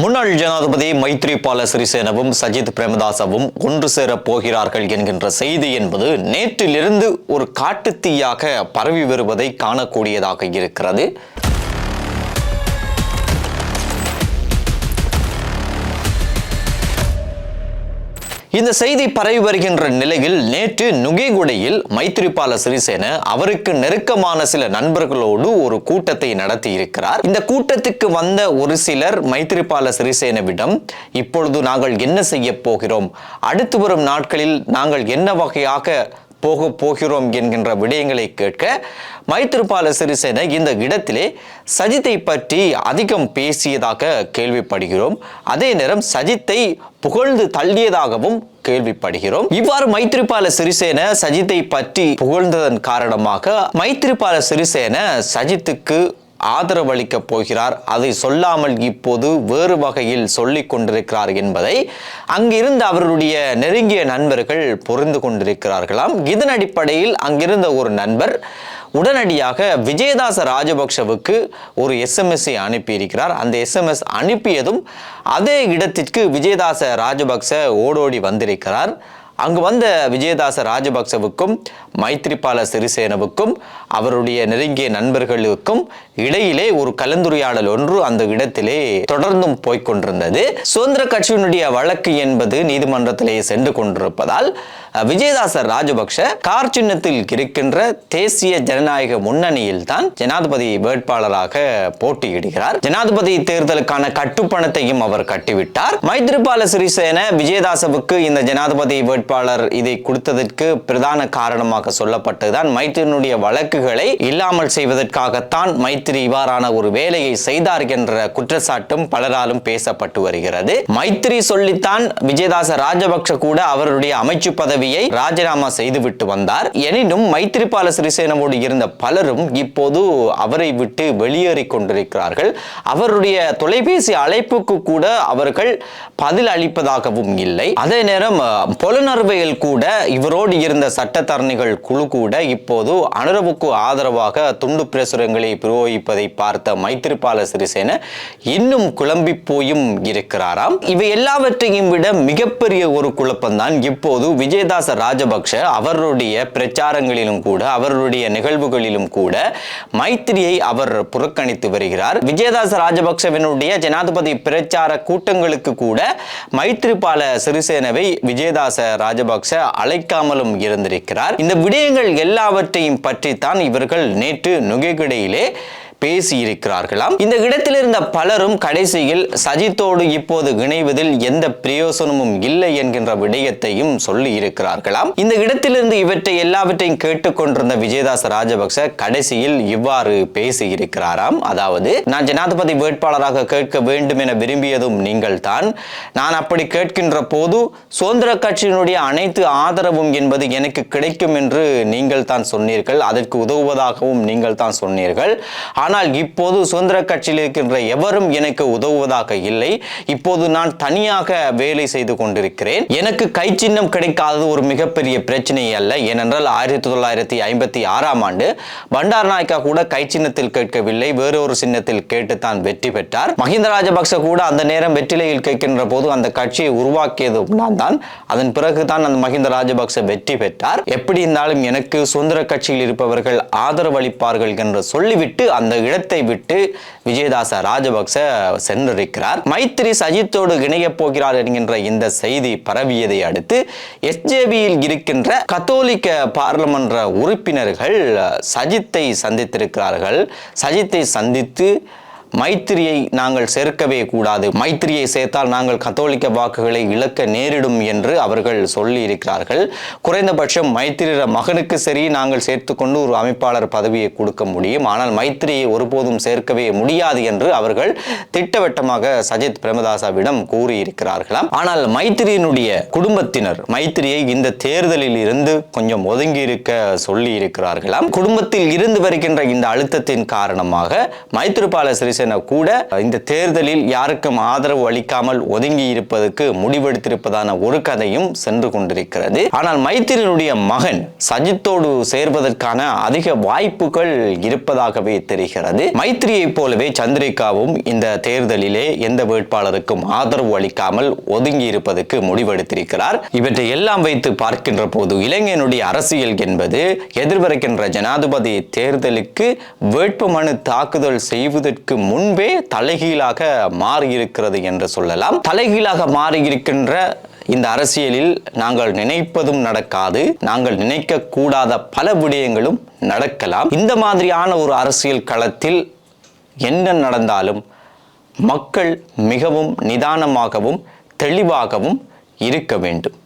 முன்னாள் ஜனாதிபதி மைத்ரிபால சிறிசேனவும் சஜித் பிரேமதாசவும் ஒன்று சேரப் போகிறார்கள் என்கின்ற செய்தி என்பது நேற்றிலிருந்து ஒரு காட்டுத்தீயாக பரவி வருவதை காணக்கூடியதாக இருக்கிறது. இந்த செய்தி பரவி வருகின்ற நிலையில் நேற்று நுகேகுடையில் மைத்ரிபால சிறிசேன அவருக்கு நெருக்கமான சில நண்பர்களோடு ஒரு கூட்டத்தை நடத்தி இருக்கிறார். இந்த கூட்டத்துக்கு வந்த ஒரு சிலர் மைத்ரிபால சிறிசேனவிடம் இப்பொழுது நாங்கள் என்ன செய்ய போகிறோம், அடுத்து வரும் நாட்களில் நாங்கள் என்ன வகையாக போகிறோம் என்கின்ற விடயங்களை கேட்க மைத்ரிபால சிறிசேன இந்த இடத்திலே சஜித்தை பற்றி அதிகம் பேசியதாக கேள்விப்படுகிறோம். அதே நேரம் சஜித்தை புகழ்ந்து தள்ளியதாகவும் கேள்விப்படுகிறோம். இவ்வாறு மைத்ரிபால சிறிசேன சஜித்தை பற்றி புகழ்ந்ததன் காரணமாக மைத்ரிபால சிறிசேன சஜித்துக்கு ஆதரவளிக்க போகிறார். அதை சொல்லாமல் இப்போது வேறு வகையில் சொல்லிக் கொண்டிருக்கிறார் என்பதை அங்கிருந்த அவருடைய நெருங்கிய நண்பர்கள் புரிந்து கொண்டிருக்கிறார்களாம். இதன் அடிப்படையில் அங்கிருந்த ஒரு நண்பர் உடனடியாக விஜயதாச ராஜபக்ஷவுக்கு ஒரு எஸ்எம்எஸ்ஐ அனுப்பியிருக்கிறார். அந்த எஸ்எம்எஸ் அனுப்பியதும் அதே இடத்திற்கு விஜயதாச ராஜபக்ஷ ஓடோடி வந்திருக்கிறார். அங்கு வந்த விஜயதாச ராஜபக்சவுக்கும் மைத்ரிபால சிறிசேனவுக்கும் அவருடைய நெருங்கிய நண்பர்களுக்கும் இடையிலே ஒரு கலந்துரையாடல் ஒன்று அந்த இடத்திலே தொடர்ந்தும் போய்கொண்டிருந்தது. சுதந்திர கட்சியினுடைய வழக்கு என்பது நீதிமன்றத்திலே சென்று கொண்டிருப்பதால் விஜயதாச ராஜபக்ஷ கார் சின்னத்தில் இருக்கின்ற தேசிய ஜனநாயக முன்னணியில் தான் ஜனாதிபதி வேட்பாளராக போட்டியிடுகிறார். ஜனாதிபதி தேர்தலுக்கான கட்டுப்பணத்தையும் அவர் கட்டிவிட்டார். மைத்ரிபால சிறிசேன விஜயதாசவுக்கு இந்த ஜனாதிபதி வேட்பாளர் இதை கொடுத்ததற்கு பிரதான காரணமாக சொல்லப்பட்டதுதான் மைத்திரியினுடைய வழக்குகளை இல்லாமல் செய்வதற்காகத்தான் மைத்திரி இவ்வாறான ஒரு வேலையை செய்தார் என்ற குற்றச்சாட்டும் பலராலும் பேசப்பட்டு வருகிறது. மைத்திரி சொல்லித்தான் விஜயதாச ராஜபக்ஷ கூட அவருடைய அமைச்சு பதவியை ராஜினாமா செய்துவிட்டு வந்தார். எனினும் மைத்ரிபால சிறிசேனவோடு இருந்த பலரும் இப்போது அவரை விட்டு வெளியேறி கொண்டிருக்கிறார்கள். அவருடைய தொலைபேசி அழைப்புக்கு கூட அவர்கள் பதில் அளிப்பதாகவும் இல்லை. அதே நேரம் பொலனறுவையில் கூட இவரோடு இருந்த சட்டத்தரணிகள் குழு கூட இப்போது அனுரவுக்கு ஆதரவாக துண்டு பிரசுரங்களை பிரயோகிப்பதை பார்த்த மைத்ரிபால சிறிசேன இன்னும் குழம்பி போயும் இருக்கிறாராம். இவை எல்லாவற்றையும் விட மிகப்பெரிய ஒரு குழப்பம்தான் இப்போது விஜயதாச ராஜபக்ஷ அவருடைய பிரச்சாரங்களிலும் கூட அவருடைய நிகழ்வுகளிலும் கூட மைத்திரியை அவர் புறக்கணித்து வருகிறார். விஜயதாச ராஜபக்ஷவினுடைய ஜனாதிபதி பிரச்சார கூட்டங்களுக்கு கூட மைத்ரிபால சிறிசேனவை விஜயதாச ராஜபக்ஷ அழைக்காமலும் இருந்திருக்கிறார். இந்த விடயங்கள் எல்லாவற்றையும் பற்றித்தான் இவர்கள் நேற்று நுகேகுடையிலே பேசியிருக்கிறார்களாம். இந்த இடத்தில் இருந்த பலரும் கடைசியில் சஜித்தோடு இப்போது இணைவதில் எந்த பிரயோசனமும் இல்லை என்கின்ற விடயத்தையும் சொல்லி இருக்கிறார்களாம். இந்த இடத்திலிருந்து இவற்றை எல்லாவற்றையும் கேட்டுக்கொண்டிருந்த விஜயதாச ராஜபக்ஷ கடைசியில் இவ்வாறு பேசியிருக்கிறாராம். அதாவது, நான் ஜனாதிபதி வேட்பாளராக கேட்க வேண்டும் என விரும்பியதும் நீங்கள் தான். நான் அப்படி கேட்கின்ற போது சுதந்திர கட்சியினுடைய அனைத்து ஆதரவும் என்பது எனக்கு கிடைக்கும் என்று நீங்கள் தான் சொன்னீர்கள். அதற்கு உதவுவதாகவும் நீங்கள் தான் சொன்னீர்கள். ஆனால் இப்போது சுதந்திர கட்சியில் இருக்கின்ற எவரும் எனக்கு உதவுவதாக இல்லை. இப்போது நான் தனியாக வேலை செய்து கொண்டிருக்கிறேன். எனக்கு கை சின்னம் கிடைக்காதது ஒரு மிகப்பெரிய பிரச்சனை அல்ல. ஏனென்றால் 1956ஆம் ஆண்டு பண்டாரநாயக்கா கூட கை சின்னத்தில் கேட்கவில்லை, வேறொரு சின்னத்தில் கேட்டுத்தான் வெற்றி பெற்றார். மஹிந்த ராஜபக்ச கூட அந்த நேரம் வெற்றிலையில் கேட்கின்ற போது அந்த கட்சியை உருவாக்கியது நான் தான். அதன் பிறகுதான் அந்த மஹிந்த ராஜபக்ச வெற்றி பெற்றார். எப்படி இருந்தாலும் எனக்கு சுதந்திர கட்சியில் இருப்பவர்கள் ஆதரவு அளிப்பார்கள் என்று சொல்லிவிட்டு அந்த இடத்தை விட்டு விஜயதாச ராஜபக்ச சென்றிருக்கிறார். மைத்திரி சஜித்தோடு இணைய போகிறார் என்கின்ற இந்த செய்தி பரவியதை அடுத்து எஸ்ஜேபியில் இருக்கின்ற கத்தோலிக்க பாராளுமன்ற உறுப்பினர்கள் சஜித்தை சந்தித்திருக்கிறார்கள். சஜித்தை சந்தித்து மைத்திரியை நாங்கள் சேர்க்கவே கூடாது, மைத்திரியை சேர்த்தால் நாங்கள் கத்தோலிக்க வாக்குகளை இழக்க நேரிடும் என்று அவர்கள் சொல்லி இருக்கிறார்கள். குறைந்தபட்சம் மைத்திரி மகனுக்கு சரி நாங்கள் சேர்த்துக்கொண்டு ஒரு அமைப்பாளர் பதவியை கொடுக்க முடியும், ஆனால் மைத்திரியை ஒருபோதும் சேர்க்கவே முடியாது என்று அவர்கள் திட்டவட்டமாக சஜித் பிரேமதாசவிடம் கூறியிருக்கிறார்களாம். ஆனால் மைத்திரியினுடைய குடும்பத்தினர் மைத்திரியை இந்த தேர்தலில் இருந்து கொஞ்சம் ஒதுங்கி இருக்க சொல்லி இருக்கிறார்களாம். குடும்பத்தில் இருந்து வருகின்ற இந்த அழுத்தத்தின் காரணமாக மைத்ரிபால சிறிசேன சிறிசேன கூட இந்த தேர்தலில் யாருக்கும் ஆதரவு அளிக்காமல் ஒதுங்கி இருப்பதற்கு முடிவெடுத்திருப்பதான ஒரு கதையும் சென்று கொண்டிருக்கிறது. ஆனால் மைத்திரியினுடைய மகன் சஜித்தோடு சேர்வதற்கான அதிக வாய்ப்புகள் இருப்பதாகவே தெரிகிறது. மைத்திரியை போலவே சந்திரிகாவும் இந்த தேர்தலிலே எந்த வேட்பாளருக்கும் ஆதரவு அளிக்காமல் ஒதுங்கி இருப்பதற்கு முடிவெடுத்திருக்கிறார். இவற்றை எல்லாம் வைத்து பார்க்கின்ற போது இலங்கையினுடைய அரசியல் என்பது எதிர்வருகின்ற ஜனாதிபதி தேர்தலுக்கு வேட்புமனு தாக்குதல் செய்வதற்கு முன்பே தலைகீழாக மாறியிருக்கிறது என்று சொல்லலாம். தலைகீழாக மாறியிருக்கின்ற இந்த அரசியலில் நாங்கள் நினைப்பதும் நடக்காது, நாங்கள் நினைக்க கூடாத பல விடயங்களும் நடக்கலாம். இந்த மாதிரியான ஒரு அரசியல் களத்தில் என்ன நடந்தாலும் மக்கள் மிகவும் நிதானமாகவும் தெளிவாகவும் இருக்க வேண்டும்.